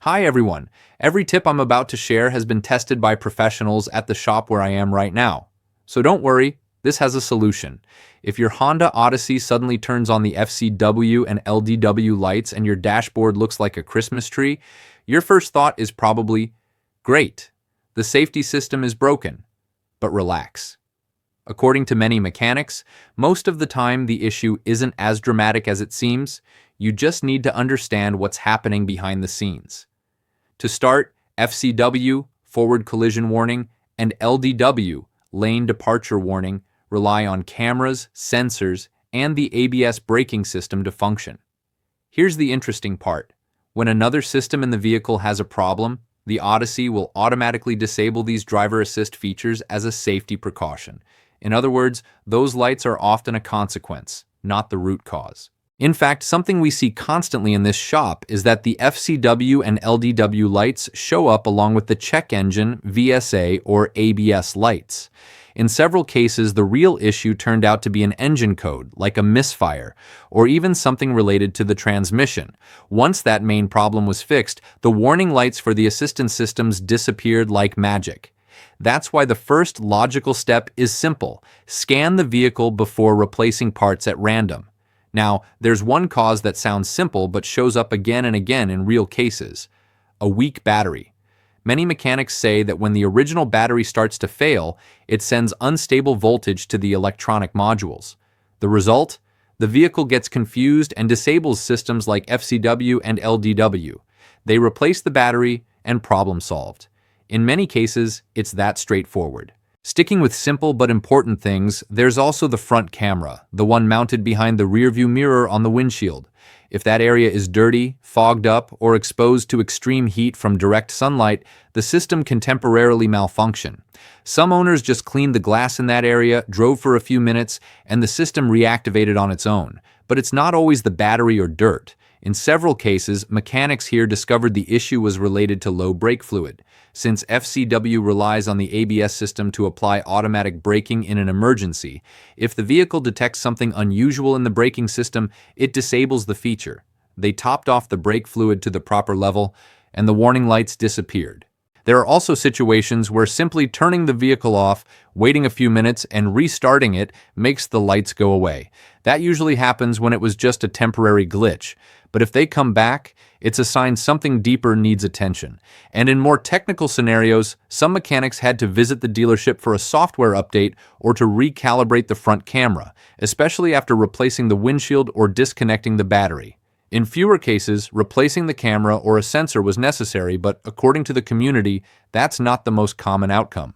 Hi everyone. Every tip I'm about to share has been tested by professionals at the shop where I am right now. So don't worry, this has a solution. If your Honda Odyssey suddenly turns on the FCW and LDW lights and your dashboard looks like a Christmas tree, your first thought is probably, great, the safety system is broken. But relax. According to many mechanics, most of the time the issue isn't as dramatic as it seems. You just need to understand what's happening behind the scenes. To start, FCW, forward collision warning, and LDW, lane departure warning, rely on cameras, sensors, and the ABS braking system to function. Here's the interesting part. When another system in the vehicle has a problem, the Odyssey will automatically disable these driver assist features as a safety precaution. In other words, those lights are often a consequence, not the root cause. In fact, something we see constantly in this shop is that the FCW and LDW lights show up along with the check engine, VSA, or ABS lights. In several cases, the real issue turned out to be an engine code, like a misfire, or even something related to the transmission. Once that main problem was fixed, the warning lights for the assistance systems disappeared like magic. That's why the first logical step is simple: scan the vehicle before replacing parts at random. Now, there's one cause that sounds simple but shows up again and again in real cases: a weak battery. Many mechanics say that when the original battery starts to fail, it sends unstable voltage to the electronic modules. The result? The vehicle gets confused and disables systems like FCW and LDW. They replace the battery and problem solved. In many cases, it's that straightforward. Sticking with simple but important things, there's also the front camera, the one mounted behind the rearview mirror on the windshield. If that area is dirty, fogged up, or exposed to extreme heat from direct sunlight, the system can temporarily malfunction. Some owners just cleaned the glass in that area, drove for a few minutes, and the system reactivated on its own. But it's not always the battery or dirt. In several cases, mechanics here discovered the issue was related to low brake fluid. Since FCW relies on the ABS system to apply automatic braking in an emergency, if the vehicle detects something unusual in the braking system, it disables the feature. They topped off the brake fluid to the proper level, and the warning lights disappeared. There are also situations where simply turning the vehicle off, waiting a few minutes, and restarting it makes the lights go away. That usually happens when it was just a temporary glitch. But if they come back, it's a sign something deeper needs attention. And in more technical scenarios, some mechanics had to visit the dealership for a software update or to recalibrate the front camera, especially after replacing the windshield or disconnecting the battery. In fewer cases, replacing the camera or a sensor was necessary, but according to the community, that's not the most common outcome.